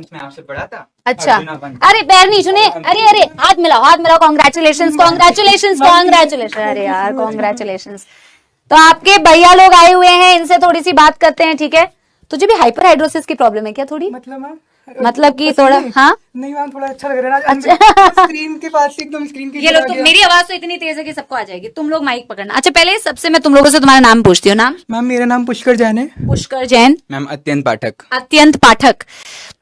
11th में आपसे पढ़ा था। अच्छा, अर्जुना वन। अरे पैर नहीं छूने, अरे अरे हाथ मिलाओ, कॉन्ग्रेचुलेशन कॉन्ग्रेचुलेशन कॉन्ग्रेचुलेशन, अरे यार कॉन्ग्रेचुलेशन। तो आपके भैया लोग आए हुए हैं, इनसे थोड़ी सी बात करते हैं, ठीक है। तुझे भी हाइपर हाइड्रोसिस की प्रॉब्लम है क्या थोड़ी? मतलब कि थोड़ा, हाँ नहीं मैम, थोड़ा अच्छा लग रहा है ना। अच्छा। स्क्रीन के पास से एकदम स्क्रीन के ये लोग तो, मेरी आवाज तो इतनी तेज है कि सबको आ जाएगी। तुम लोग माइक पकड़ना। अच्छा, पहले सबसे मैं तुम लोगों से तुम्हारा नाम पूछती हूँ। नाम? मैम मेरा नाम पुष्कर जैन है। पुष्कर जैन। मैम अत्यंत पाठक। अत्यंत पाठक।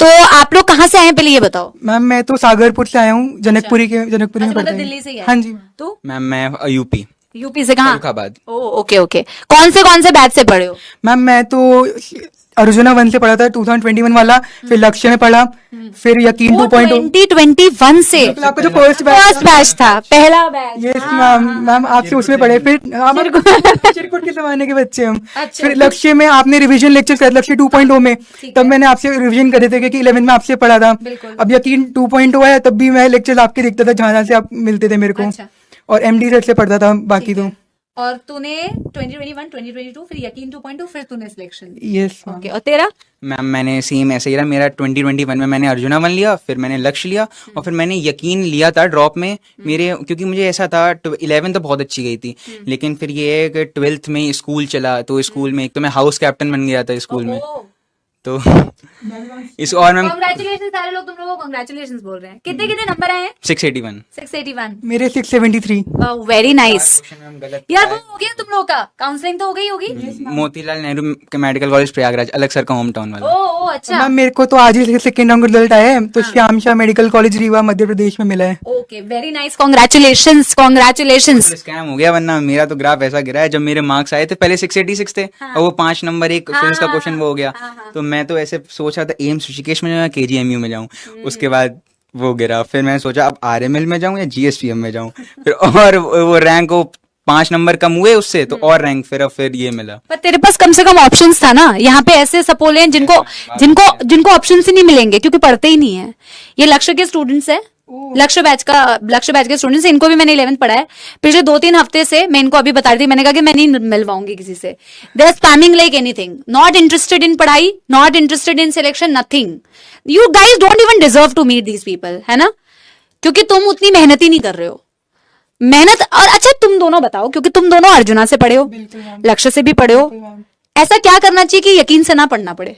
तो आप लोग कहाँ से आए पहले ये बताओ। मैम मैं तो सागरपुर से आया हूँ, जनकपुरी में अच्छा, पढ़ता मतलब हूँ। दिल्ली से ही है? हाँ जी। तो मैम मैं यूपी। यूपी से कहाँ? फर्रुखाबाद। ओ ओके ओके। कौन से बैच से पढ़े हो? मैम मैं तो अर्जुना वन से पढ़ा था, 2021 वाला, फिर लक्ष्य में पढ़ा, फिर यकीन 2.0। 2021 से आपका जो फर्स्ट बैच था, पहला बैच। यस मैम, मैम आपसे उसमें पढ़े। फिर चिरकुट के जमाने के बच्चे हम। अच्छा, फिर लक्ष्य में आपने रिवीजन लेक्चर किया, लक्ष्य 2.0 में, तब मैंने आपसे रिवीजन करे थे क्योंकि 11th में आपसे पढ़ा था। अब यकीन 2.0 है, तब भी मैं लेक्चर आपके देखता था जहाँ से आप मिलते थे मेरे को। अच्छा। और एमडी सेट से पढ़ता था बाकी तो। और तूने 2021, 2022, फिर यकीन 2.2, फिर तूने सिलेक्शन। Yes okay. और तेरा? मैम मैंने सेम ऐसे ही रहा। मेरा 2021 में मैंने अर्जुना वन लिया, फिर मैंने लक्ष्य लिया, और फिर मैंने यकीन लिया था ड्रॉप में मेरे, क्योंकि मुझे ऐसा था 11th तो बहुत अच्छी गई थी, लेकिन फिर ये है कि 12th में स्कूल चला, तो स्कूल में एक तो मैं हाउस कैप्टन बन गया था स्कूल में। तो इस और मैम कांग्रेचुलेशन। सारे लोग तुम लोगों को कांग्रेचुलेशन बोल रहे हैं। कितने कितने नंबर आए हैं? 681। 681। मेरे 673। वेरी नाइस गलत यार। वो हो गया तुम लोगों का काउंसलिंग तो हो गई होगी? मोतीलाल नेहरू मेडिकल कॉलेज प्रयागराज, अलग सर का होम टाउन वाला। ओ अच्छा। मैम मेरे को तो आज ही सेकेंड राउंड का रिजल्ट आया है, तो श्याम शाह मेडिकल कॉलेज रीवा मध्य प्रदेश में मिला है। Okay, very nice, congratulations congratulations. Scam हो गया, वरना मेरा तो ग्राफ ऐसा गिरा है। जब मेरे मार्क्स आए थे पहले 686 थे, और वो 5 नंबर एक फिजिक्स का क्वेश्चन वो हो गया। तो मैं तो ऐसे सोच रहा था एम्स ऋषिकेश में जाऊँ, केजीएमयू में जाऊँ। उसके बाद वो गिरा, फिर मैंने सोचा अब आरएमएल में जाऊँ या जीएसपीएम में जाऊँ। फिर और वो रैंक को 5 नंबर कम हुए उससे, तो और रैंक फिर ये मिला। पर तेरे पास कम से कम ऑप्शंस था ना। यहाँ पे ऐसे सपोले हैं जिनको ऑप्शंस ही नहीं मिलेंगे क्योंकि पढ़ते ही नहीं है। ये लक्ष्य के स्टूडेंट्स है, लक्ष्य बैच के स्टूडेंट्स। इनको भी मैंने 11th पढ़ा है। पिछले 2-3 हफ्ते से मैं इनको अभी बता रही थी, मैंने कहा कि मैं नहीं मिलवाऊंगी किसी से। They are spamming like anything, not interested in पढ़ाई, not interested in selection, nothing. You guys don't even deserve to meet these people, है ना, क्योंकि तुम उतनी मेहनत ही नहीं कर रहे हो। मेहनत। और अच्छा तुम दोनों बताओ, क्योंकि तुम दोनों अर्जुना से पढ़े हो, लक्ष्य से भी पढ़े हो, ऐसा क्या करना चाहिए कि यकीन से ना पढ़ना पड़े?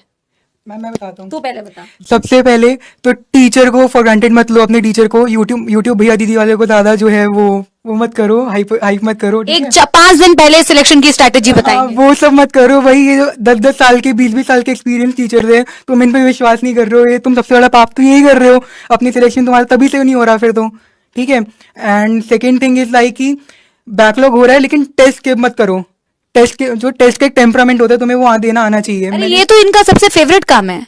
मैं बताता हूँ। तू पहले बता। सबसे पहले तो टीचर को फॉर ग्रांटेड मत लो। अपने टीचर को यूट्यूब भैया दीदी वाले को ज्यादा जो है वो मत करो, हाइप मत करो। एक 5 दिन पहले सिलेक्शन की स्ट्रेटेजी बताएंगे। वो सब मत करो भाई। ये जो 10-10 साल के 20-20 साल के एक्सपीरियंस टीचर है, तुम इन पे विश्वास नहीं कर रहे हो। ये तुम सबसे बड़ा पाप तो यही कर रहे हो। अपनी सिलेक्शन तुम्हारा तभी से नहीं हो रहा फिर तो, ठीक है। And second thing is like कि बैकलॉग हो रहा है, लेकिन टेस्ट स्किप मत करो। टेस्ट का एक टेम्परामेंट होता है, तुम्हें वो देना आना चाहिए। अरे ये तो इनका सबसे फेवरेट काम है,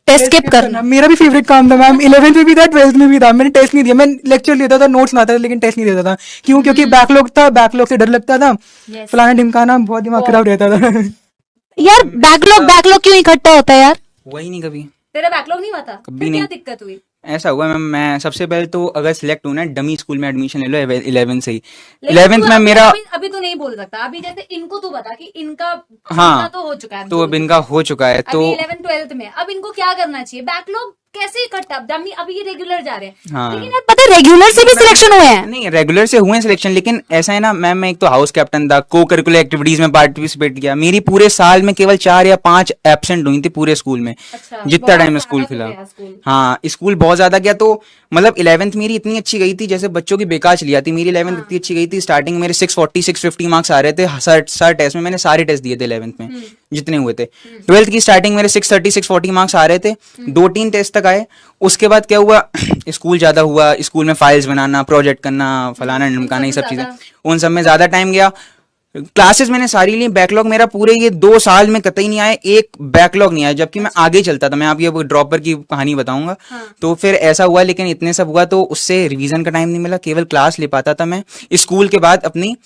टेस्ट स्किप करना। मेरा भी फेवरेट काम था मैम। 11th में भी था, 12th में भी था। मैंने टेस्ट नहीं दिया। मैं लेक्चर लेता था, नोट्स लाता था, लेकिन टेस्ट नहीं देता था। क्यों? क्योंकि बैकलॉग था, बैकलॉग से डर लगता था। फलाना ढिमकाना, बहुत दिमाग खराब रहता था। यार बैकलॉग क्यों इकट्ठा होता है यार? वही नहीं, कभी तेरा बैकलॉग नहीं हुआ था? कभी नहीं। क्या दिक्कत हुई? ऐसा हुआ मैम, मैं सबसे पहले तो अगर सिलेक्ट हूँ ना, डमी स्कूल में एडमिशन ले लो 11th से ही। 11th में मेरा अभी तो नहीं बोल सकता। अभी जैसे इनको तू बता कि इनका हाँ तो हो चुका है, तो अब इनका हो चुका है। तो 11th 12th में अब इनको क्या करना चाहिए? बैकलॉग कैसे इकट्ठा? डमी अभी ये रेगुलर जा रहे हैं। हाँ। लेकिन यार पता है रेगुलर से भी सिलेक्शन हुए हैं। नहीं, रेगुलर से हुए हैं सिलेक्शन, लेकिन ऐसा है ना मैम, मैं एक तो हाउस कैप्टन था, को करिकुलर एक्टिविटीज में पार्टिसिपेट किया। मेरी पूरे साल में केवल 4 या 5 एब्सेंट हुई थी पूरे स्कूल में। अच्छा, जितना टाइम स्कूल खुला। हाँ, स्कूल बहुत ज्यादा गया। तो मतलब 11th मेरी इतनी अच्छी गई थी, जैसे बच्चों की बेकाच लिया थी। मेरी 11th इतनी अच्छी गई थी, स्टार्टिंग मेरे 640 650 मार्क्स आ रहे थे सर टेस्ट में। मैंने सारे टेस्ट दिए थे 11th में जितने हुए थे। 12th की स्टार्टिंग मेरे 630 640 मार्क्स आ रहे थे। 2-3 टेस्ट तक आए। उसके बाद क्या हुआ, स्कूल ज्यादा हुआ, स्कूल में फाइल्स बनाना, प्रोजेक्ट करना, फलाना ढिमकाना, ये सब चीजें, उन सब में ज्यादा टाइम गया। क्लासेस मैंने सारी ली। बैकलॉग मेरा पूरे ये 2 साल में कतई नहीं आया, एक बैकलॉग नहीं आया, जबकि मैं आगे चलता था। मैं आप ये ड्रॉपर की कहानी बताऊंगा। तो फिर ऐसा हुआ, लेकिन इतने सब हुआ तो उससे रिवीजन का टाइम नहीं मिला। केवल क्लास ले पाता था मैं स्कूल के बाद अपनी,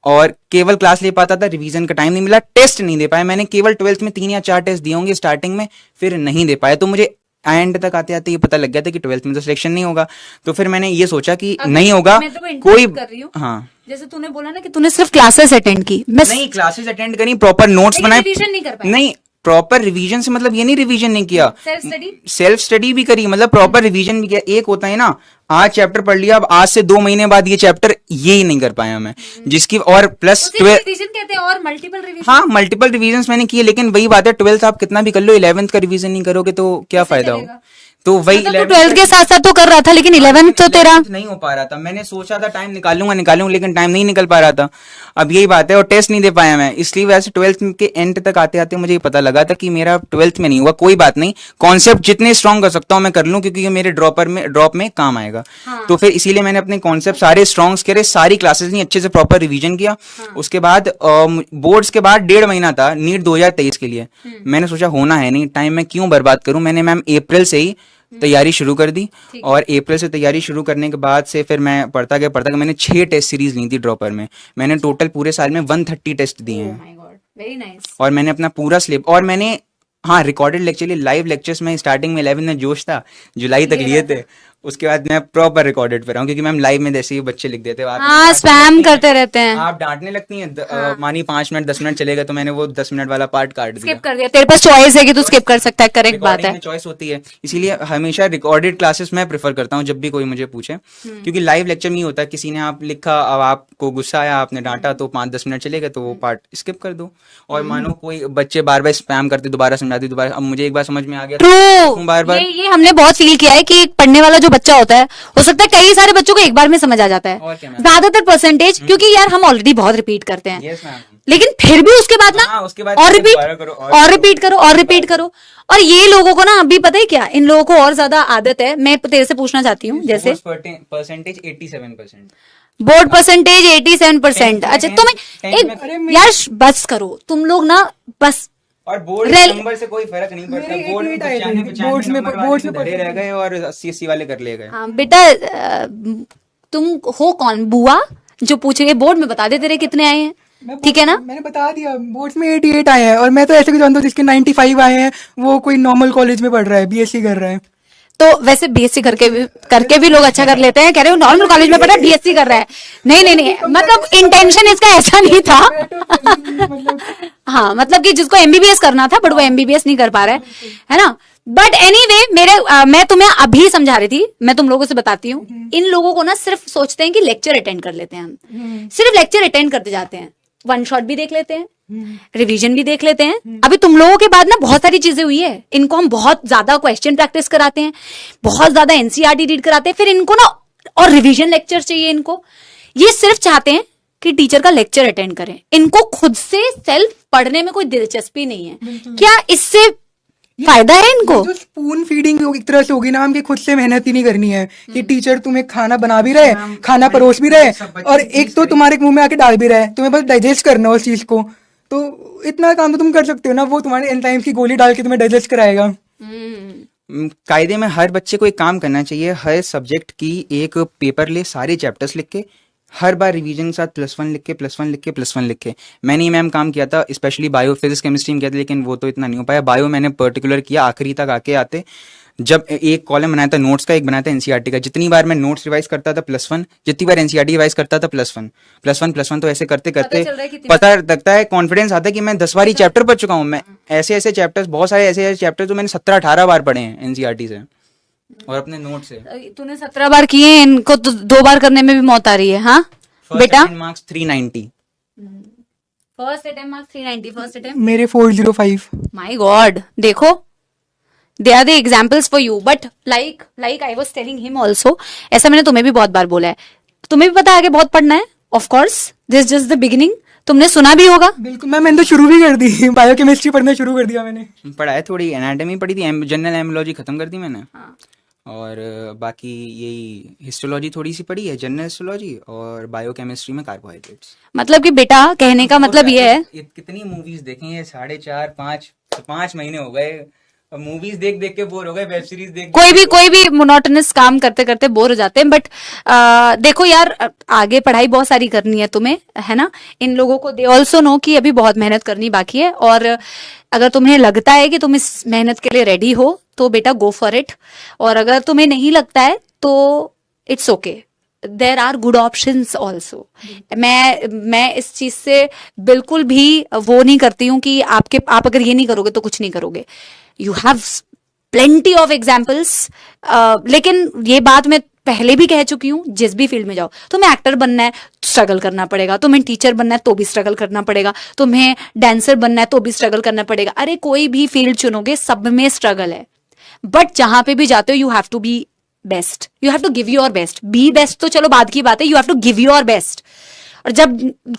और केवल क्लास ले पाता था, रिवीजन का टाइम नहीं मिला। टेस्ट नहीं दे पाया मैंने। केवल 12th में 3 या 4 टेस्ट दिए होंगे स्टार्टिंग में, फिर नहीं दे पाया। तो मुझे एंड तक आते आते ये पता लग गया था कि 12th में तो सिलेक्शन नहीं होगा। तो फिर मैंने ये सोचा कि नहीं होगा कोई। हाँ, जैसे तूने बोला ना कि तूने सिर्फ क्लासेस अटेंड की, मैं नहीं क्लासेस अटेंड करी, प्रॉपर नोट्स बनाए, रिवीजन नहीं कर पाया। नहीं प्रॉपर रिवीजन से मतलब ये नहीं रिवीजन नहीं किया, सेल्फ स्टडी सेल्फ स्टडी भी करी, मतलब प्रॉपर रिवीजन भी किया। एक होता है ना, आज चैप्टर पढ़ लिया, अब आज से 2 महीने बाद ये चैप्टर ये ही नहीं कर पाया मैं, जिसकी और प्लस उसे 12 रिवीजन कहते हैं और मल्टीपल रिवीजन हाँ मल्टीपल रिवीजन मैंने किए, लेकिन वही बात है 12th आप कितना भी कर लो, 11th का रिवीजन नहीं करोगे तो क्या फायदा हो। तो वही मतलब तो 12th के साथ साथ तो कर रहा था, लेकिन 11th तो तेरा नहीं हो पा रहा था। मैंने सोचा था टाइम निकालूंगा, लेकिन टाइम नहीं निकल पा रहा था। अब यही बात है, और टेस्ट नहीं दे पाया मैं, इसलिए वैसे 12th के एंड तक आते आते मुझे पता लगा था कि मेरा 12th में नहीं हुआ। कोई बात नहीं, कॉन्सेप्ट जितने स्ट्रॉन्ग कर सकता हूँ मैं कर लूँ, क्योंकि ये मेरे ड्रॉप में काम आएगा। तो फिर इसीलिए मैंने अपने कॉन्सेप्ट सारे स्ट्रॉन्ग करे, सारी क्लासेस नहीं अच्छे से प्रॉपर रिवीजन किया। उसके बाद बोर्ड्स के बाद 1.5 महीना था नीट 2023 के लिए। मैंने सोचा होना है नहीं, टाइम मैं क्यों बर्बाद करूं। मैंने मैम अप्रैल से ही तैयारी शुरू कर दी, और अप्रैल से तैयारी शुरू करने के बाद से फिर मैं पढ़ता गया। मैंने 6 टेस्ट सीरीज ली थी ड्रॉपर में। मैंने टोटल पूरे साल में 130 टेस्ट दिए हैं। My God, very nice. और मैंने अपना पूरा स्लिप, और मैंने हाँ रिकॉर्डेड लेक्चर लिए, लाइव लेक्चर्स में स्टार्टिंग में 11 में जोश था, जुलाई तक लिए थे। उसके बाद मैं प्रॉपर रिकॉर्डेड पे रहा हूँ, क्योंकि मैम लाइव में जैसे ही बच्चे लिख देते हैं, हाँ स्पैम करते रहते हैं। आप डांटने लगती हैं, मानी 5 मिनट 10 मिनट चलेगा, तो मैंने वो 10 मिनट वाला पार्ट काट दिया, स्किप कर दिया। तेरे पास चॉइस है कि तू स्किप कर सकता है, करेक्ट बात है। चॉइस होती है, इसीलिए हमेशा रिकॉर्डेड क्लासेस मैं प्रेफर करता हूँ जब भी कोई मुझे पूछे, क्योंकि लाइव लेक्चर में ही होता है, किसी ने आप लिखा, अब आपको गुस्सा आया, आपने डांटा, तो 5-10 मिनट चलेगा, तो वो पार्ट स्किप कर दो। और मानो कोई बच्चे बार बार स्पैम करते, दोबारा समझाते, दोबारा, अब मुझे एक बार समझ में आ गया, ट्रू, बार ये हमने बहुत फील किया है कि पढ़ने वाला जो बच्चा होता है, हो सकता है कई सारे बच्चों को एक बार में समझ आ जाता और है, क्या मैम? ज्यादातर परसेंटेज, क्योंकि यार हम ऑलरेडी बहुत रिपीट करते हैं, यस मैम, लेकिन फिर भी उसके बाद ना हाँ, उसके बाद और रिपीट दोबारा करो, और रिपीट करो और रिपीट करो। और ये लोगों को ना अभी पता है क्या, इन लोगों को और ज्यादा आदत है। मैं तेरे से पूछना चाहती हूँ, जैसे परसेंटेज 87%, बोर्ड परसेंटेज 87%। अच्छा तुम्हें यार बस करो तुम लोग ना, बस। और बोर्ड रेल- नंबर से कोई फर्क नहीं पड़ता, मेरे बोर्ड में 88 आए थे, 95 बोर्ड्स में- नंबर बोर्ड्स वाले में धरे रह गए, और 80 वाले कर ले गए। हाँ बेटा, तुम हो कौन, बुआ जो पूछ रही है? बोर्ड में बता दे तेरे कितने आए हैं, ठीक है ना? मैंने बता दिया, बोर्ड्स में 88 आए हैं, और मैं तो ऐसे भी जानता हूँ जिसके 95 आए हैं वो कोई नॉर्मल कॉलेज में पढ़ रहा है, बीएससी कर रहा है। तो वैसे बीएससी करके भी लोग अच्छा कर लेते हैं। कह रहे हो नॉर्मल कॉलेज में पढ़ा, बीएससी कर रहा है। नहीं नहीं नहीं, मतलब इंटेंशन इसका ऐसा नहीं था। हाँ मतलब कि जिसको एमबीबीएस करना था, बट वो एमबीबीएस नहीं कर पा रहा है ना? बट एनीवे, मैं तुम्हें अभी समझा रही थी, मैं तुम लोगों से बताती हूँ। इन लोगों को ना सिर्फ सोचते हैं कि लेक्चर अटेंड कर लेते हैं, हम सिर्फ लेक्चर अटेंड करते जाते हैं, वन शॉट भी देख लेते हैं, रिवीजन भी देख लेते हैं। अभी तुम लोगों के बाद ना बहुत सारी चीजें हुई है, इनको हम बहुत ज्यादा क्वेश्चन प्रैक्टिस कराते हैं, बहुत ज्यादा एनसीईआरटी रीड कराते हैं, फिर इनको ना और रिवीजन लेक्चर चाहिए इनको। ये सिर्फ चाहते हैं कि टीचर का लेक्चर अटेंड करें, इनको खुद से सेल्फ पढ़ने में कोई दिलचस्पी नहीं है। क्या इससे फायदा है इनको? जो स्पून फीडिंग एक तरह से होगी ना, हम कि खुद से मेहनत ही नहीं करनी है, कि टीचर तुम्हें खाना बना भी रहे, खाना परोस भी रहे, और एक तो तुम्हारे मुंह में आके डाल भी रहे, तुम्हें बस डाइजेस्ट करना हो उस चीज को। तो इतना काम तो तुम कर सकते हो ना, वो तुम्हारे एंजाइम्स की गोली डाल के तुम्हें डाइजेस्ट कराएगा। कायदे में हर बच्चे को एक काम करना चाहिए, हर सब्जेक्ट की एक पेपर ले, सारे चैप्टर्स लिख के, हर बार रिवीजन के साथ +1 लिख के +1 लिख के। मैंने ये मैम काम किया था, स्पेशली बायो, फिजिक्स, केमिस्ट्री में किया था, लेकिन वो तो इतना नहीं हो पाया। बायो मैंने पर्टिकुलर किया, आखिरी तक आके आते जब एक कॉलम बनाया था नोट्स का, एक बनाया था एनसीईआरटी का। जितनी बार मैं नोट्स रिवाइज करता था +1, जितनी बार एनसीईआरटी रिवाइज करता था +1, तो ऐसे करते करते पता लगता है, कॉन्फिडेंस आता है कि मैं 10 बार ही चैप्टर पढ़ चुका हूँ। मैं ऐसे चैप्टर्स, बहुत सारे ऐसे चैप्टर जो मैंने 17-18 बार पढ़े हैं एनसीईआरटी से और अपने नोट से। तूने 17 बार किए, इनको तो 2 बार करने में भी मौत आ रही है। हाँ बेटा, marks 390, first attempt marks 390, first attempt मेरे 405। माय गॉड, देखो they are the examples for you. But like I was telling him also, ऐसा मैंने तुम्हें भी बहुत बार बोला है, तुम्हें भी पता है आगे बहुत पढ़ना है। Of course this just the beginning, तुमने सुना भी होगा। बिल्कुल मैंने तो शुरू भी कर दी, बायोकेमिस्ट्री पढ़ना शुरू कर दिया मैंने। पढ़ा है, थोड़ी एनाटॉमी पढ़ी थी, जनरल एमोलॉजी खत्म कर दी मैंने। और बाकी यही हिस्टोलॉजी थोड़ी सी पढ़ी है, जनरल हिस्टोलॉजी, और बायोकेमिस्ट्री में कार्बोहाइड्रेट्स। मतलब कि बेटा कहने का मतलब ये है, कितनी मूवीज देखी है, 4.5-5 महीने हो गए, मूवीज देख देख के बोर हो गए, वेब सीरीज देख कोई भी मोनोटोनस काम करते करते बोर हो जाते हैं। बट देखो यार, आगे पढ़ाई बहुत सारी करनी है तुम्हें, है ना? इन लोगों को दे ऑल्सो नो कि अभी बहुत मेहनत करनी बाकी है, और अगर तुम्हें लगता है कि तुम इस मेहनत के लिए रेडी हो तो बेटा गो फॉर इट, और अगर तुम्हें नहीं लगता है तो it's okay, there are good options also. मैं इस चीज से बिल्कुल भी वो नहीं करती हूँ कि आप अगर ये नहीं करोगे तो कुछ नहीं करोगे। You have plenty of examples. लेकिन ये बात मैं पहले भी कह चुकी हूँ, जिस भी फील्ड में जाओ, तुम्हें एक्टर बनना है स्ट्रगल करना पड़ेगा, तुम्हें टीचर बनना है तो भी स्ट्रगल करना पड़ेगा, तुम्हें डांसर बनना है तो भी स्ट्रगल करना पड़ेगा। अरे कोई भी फील्ड चुनोगे सब में स्ट्रगल है, बट जहां पे भी जाते हो you have to be best, you have to give your best. Be best तो चलो बाद की बात है, you have to give your best. और जब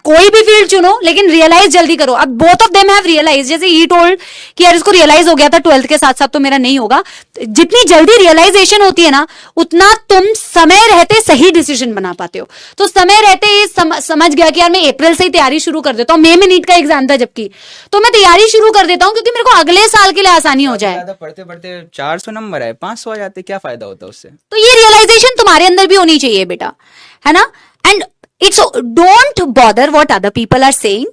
कोई भी फील्ड चुनो लेकिन रियलाइज जल्दी करो। अब both of them have realise, जैसे ही टोल्ड कि यार इसको रियलाइज हो गया था 12th के साथ साथ तो मेरा नहीं होगा। जितनी जल्दी रियलाइजेशन होती है ना, उतना तुम समय रहते सही डिसीजन बना पाते हो। तो समय रहते ही समझ गया कि यार मैं अप्रैल से ही तैयारी शुरू कर देता हूँ, मई में नीट का एग्जाम था जबकि, तो मैं तैयारी शुरू कर देता हूँ क्योंकि मेरे को अगले साल के लिए आसानी हो जाए। पढ़ते पढ़ते 400 नंबर आए, 500 आ जाते, क्या फायदा होता उससे? तो ये रियलाइजेशन तुम्हारे अंदर भी होनी चाहिए बेटा, है ना। And it's don't bother what other people are saying,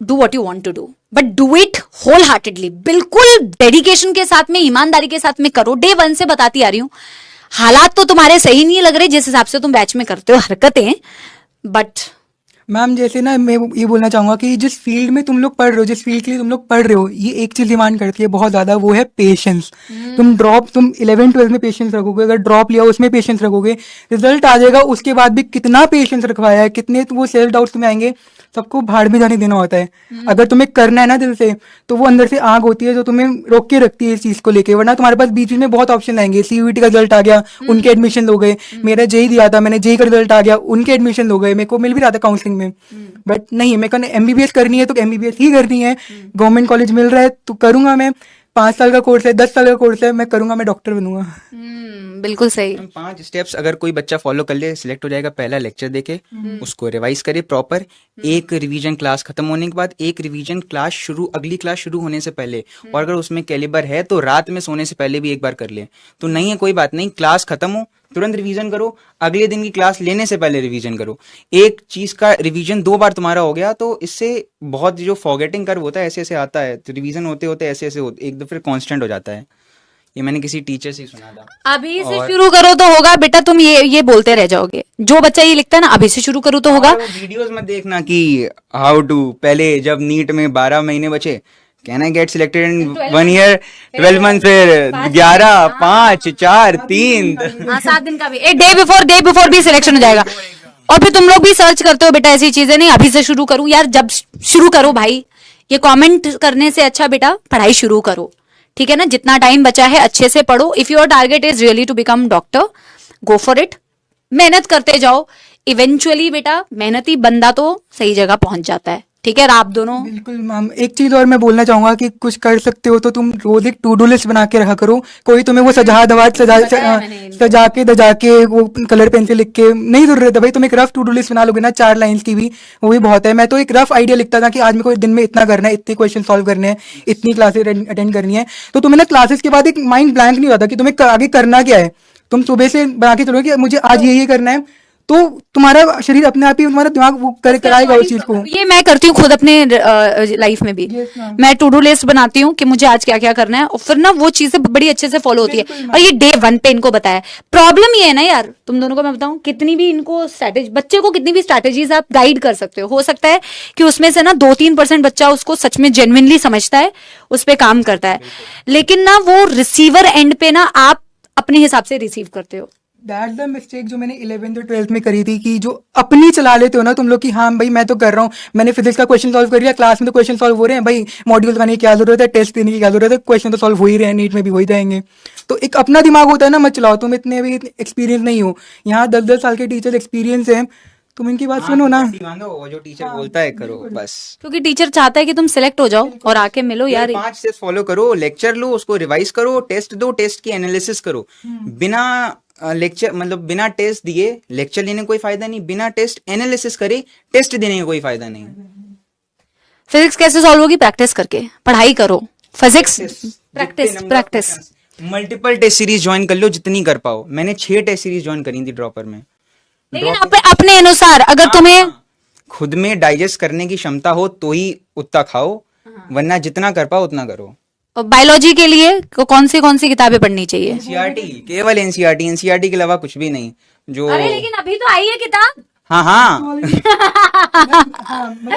do what you want to do but do it wholeheartedly। बिल्कुल डेडिकेशन के साथ में, ईमानदारी के साथ में करो। डे 1 से बताती आ रही हूं, हालात तो तुम्हारे सही नहीं लग रहे जिस हिसाब से तुम बैच में करते हो हरकतें, बट मैम जैसे ना मैं ये बोलना चाहूंगा कि जिस फील्ड में तुम लोग पढ़ रहे हो, जिस फील्ड के लिए तुम लोग पढ़ रहे हो, ये एक चीज डिमांड करती है बहुत ज्यादा, वो है पेशेंस। तुम 11th-12th में पेशेंस रखोगे, अगर ड्रॉप लिया उसमें पेशेंस रखोगे, रिजल्ट आ जाएगा उसके बाद भी कितना पेशेंस रखवाया है, कितने वो सेल्फ डाउट तुम्हें आएंगे, सबको भाड़ में जाने देना होता है। अगर तुम्हें करना है ना दिल से, तो वो अंदर से आग होती है जो तुम्हें रोक के रखती है इस चीज को लेके, वरना तुम्हारे पास बीच में बहुत ऑप्शन आएंगे। सीयूईटी का रिजल्ट आ गया, उनके एडमिशन हो गए, मेरा जेई दिया था, मैंने जेई का रिजल्ट आ गया, उनके एडमिशन हो गए, मेरे को मिल भी रहा था काउंसलिंग में, बट नहीं, मेरे को एमबीबीएस करनी है तो एमबीबीएस ही करनी है। गवर्नमेंट कॉलेज मिल रहा है तो करूंगा मैं, 5 साल का कोर्स है, 10 साल का कोर्स है, मैं करूंगा, मैं डॉक्टर बनूंगा। बिल्कुल सही। 5 स्टेप्स अगर कोई बच्चा फॉलो कर ले, सिलेक्ट हो जाएगा। पहला लेक्चर देखे, उसको रिवाइज करे प्रॉपर, एक रिवीजन क्लास खत्म होने के बाद, एक रिवीजन क्लास अगली क्लास शुरू होने से पहले, और अगर उसमें कैलिबर है तो रात में सोने से पहले भी एक बार कर ले। तो नहीं है कोई बात नहीं, क्लास खत्म हो तुरंत रिवीजन करो, अगले दिन की क्लास लेने से पहले रिवीजन करो। एक चीज का रिवीजन 2 बार तुम्हारा हो गया तो इससे बहुत जो फॉरगेटिंग कर्व होता है ऐसे ऐसे आता है, तो रिवीजन होते होते ऐसे ऐसे एक दो फिर कांस्टेंट हो जाता है। ये मैंने किसी टीचर से सुना था। अभी से शुरू करो तो होगा बेटा, तुम ये बोलते रह जाओगे। जो बच्चा ये लिखता है ना अभी से शुरू करो तो होगा। वीडियोस में देखना कि हाउ टू, पहले जब नीट में 12 महीने बचे, can I get selected in 1 year 12 month, फिर 11 5 4 3 7 दिन का भी, एक डे बिफोर भी सिलेक्शन हो जाएगा। और फिर तुम लोग भी सर्च करते हो बेटा ऐसी चीजें, नहीं अभी से शुरू करूं यार, जब शुरू करो भाई, ये कमेंट करने से अच्छा बेटा पढ़ाई शुरू करो, ठीक है ना। जितना टाइम बचा है अच्छे से पढ़ो। If your target is really to become doctor, go for it, मेहनत करते जाओ। इवेंचुअली बेटा मेहनती बंदा तो सही जगह पहुंच जाता है, ठीक है। आप दोनों बिल्कुल मैम, एक चीज और मैं बोलना चाहूंगा कि कुछ कर सकते हो तो तुम रोज एक टू डू लिस्ट बना के रखा करो। कोई तुम्हें वो सजा के दजा के वो कलर पेन से लिख के नहीं जरूरत है भाई, तुम एक रफ टू डू लिस्ट बना लोगे ना 4 लाइंस की भी, वो भी बहुत है। मैं तो एक रफ आइडिया लिखता था कि आज मेरे को दिन में इतना करना है, इतने क्वेश्चन सॉल्व करने हैं, इतनी क्लासेस अटेंड करनी है। तो तुम्हें ना क्लासेस के बाद एक माइंड ब्लैंक नहीं होता कि तुम्हें आगे करना क्या है। तुम सुबह से बना के चलो कि मुझे आज ये करना है, तो तुम्हारा शरीर अपने आप ही, तुम्हारा दिमाग वो कराएगा उस चीज को। ये मैं करती हूँ खुद अपने लाइफ में भी। मैं टू डू लिस्ट बनाती हूँ कि मुझे आज क्या क्या करना है, और फिर ना वो चीजें बड़ी अच्छे से फॉलो होती है। और ये डे 1 पे इनको बताया। प्रॉब्लम ये है ना यार, तुम दोनों को मैं बताऊं, कितनी भी इनको स्ट्रैटेजी, बच्चे को कितनी भी स्ट्रैटेजीज आप गाइड कर सकते हो सकता है कि उसमें से ना 2-3% बच्चा उसको सच में जेन्युइनली समझता है, उस पर काम करता है, लेकिन ना वो रिसीवर एंड पे ना आप अपने हिसाब से रिसीव करते हो। दैट्स द मिस्टेक जो मैंने 11th और 12th में करी थी, कि जो अपनी चला लेते हो ना तुम लोग कि हाँ भाई मैं तो कर रहा हूँ, मैंने फिजिक्स का क्वेश्चन सॉल्व कर लिया, क्लास में तो क्वेश्चन सॉल्व हो रहे हैं भाई, मॉड्यूल बनाने की क्या जरूरत है, टेस्ट देने की क्या जरूरत है, क्वेश्चन तो सॉल्व हो ही रहे हैं, नीट में भी हो ही जाएंगे। तो एक अपना दिमाग होता है ना, मत चलाओ। तुम इतने भी एक्सपीरियंस नहीं हो, यहाँ 10-10 साल के टीचर एक्सपीरियंस है, तुम इनकी बात सुनो ना, वो जो टीचर बोलता है करो बस, क्योंकि टीचर चाहता है कि तुम सिलेक्ट हो जाओ और आके मिलो यार। 5 स्टेप्स फॉलो करो, लेक्चर लो, उसको रिवाइज करो, टेस्ट दो, टेस्ट की एनालिसिस करो। बिना लेक्चर मतलब बिना टेस्ट दिए लेक्चर लेने कोई फायदा नहीं, बिना टेस्ट एनालिसिस करे टेस्ट देने का कोई फायदा नहीं। फिजिक्स कैसे सॉल्व होगी? प्रैक्टिस करके, पढ़ाई करो, physics practice. Multiple test series join कर लो जितनी कर पाओ। मैंने 6 टेस्ट सीरीज ज्वाइन करी थी ड्रॉपर में। लेकिन अपने अनुसार, अगर तुम्हें खुद में डाइजेस्ट करने की क्षमता हो तो ही उतना खाओ, वरना जितना कर पाओ उतना करो। बायोलॉजी के लिए कौन सी किताबें पढ़नी चाहिए? एनसीईआरटी, केवल एनसीईआरटी के अलावा कुछ भी नहीं। जो अरे लेकिन अभी तो आई है किताब। हाँ हाँ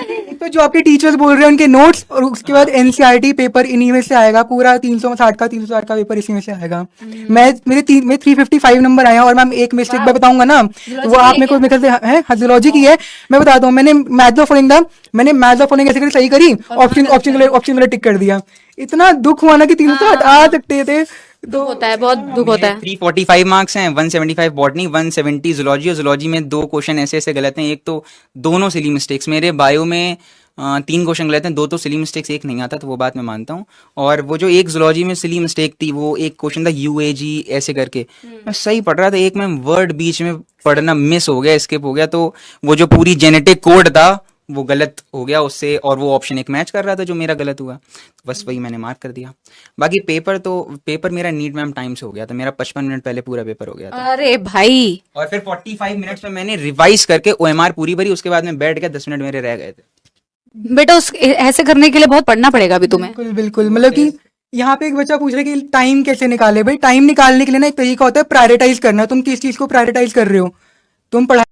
एक तो जो आपके टीचर्स बोल रहे हैं उनके नोट्स, और उसके बाद एनसीईआरटी पेपर इन्हीं में से आएगा, पूरा 360 का पेपर इसी में से आएगा। मैं मेरे 355 नंबर आए हैं, और मैम एक मिस्टेक मैं बताऊंगा ना, वो आप मेरे को मेरे ख्याल से है जूलॉजी की है, मैं बताता हूँ। मैंने मैथ्स ऑफ फॉलोइंग था, मैंने मैथ्स ऑफ फॉलोइंग ऐसे करके सही करी, ऑप्शन वाला टिक कर दिया। इतना दुख हुआ ना कि 360 आ सकते थे। तो होता है, बहुत दुख होता है। 345 मार्क्स हैं, 175 बॉटनी, 170 जूलॉजी, और जूलॉजी में 2 क्वेश्चन ऐसे ऐसे गलत हैं। एक तो दोनों सिली मिस्टेक्स, मेरे बायो में 3 क्वेश्चन गलत हैं, 2 तो सिली मिस्टेक्स, एक नहीं आता, तो वो बात मैं मानता हूँ। और वो जो एक जूलॉजी में सिली मिस्टेक थी, वो एक क्वेश्चन था UAG ऐसे करके, मैं सही पढ़ रहा था, एक में वर्ड बीच में पढ़ना मिस हो गया, स्किप हो गया, तो वो जो पूरी जेनेटिक कोड था वो गलत हो गया उससे, और वो ऑप्शन एक मैच कर रहा था जो मेरा गलत हुआ, तो बस वही मैंने मार्क कर दिया। बाकी पेपर मेरा नीट मैम टाइम से हो गया था, मेरा 55 मिनट पहले पूरा पेपर हो गया था। अरे भाई, और फिर 45 मिनट्स में मैंने रिवाइज करके OMR पूरी भरी, उसके बाद में बैठ गया, 10 मिनट मेरे रह गए थे। बेटा उस ऐसे करने के लिए बहुत पढ़ना पड़ेगा अभी तुम्हें। बिल्कुल बिल्कुल, मतलब कि यहाँ पे एक बच्चा पूछ रहा है कि टाइम कैसे निकाले। भाई टाइम निकालने के लिए ना एक तरीका होता है, प्रायोरिटाइज करना। तुम किस चीज को प्रायोरिटाइज कर रहे हो, तुम पढ़ाई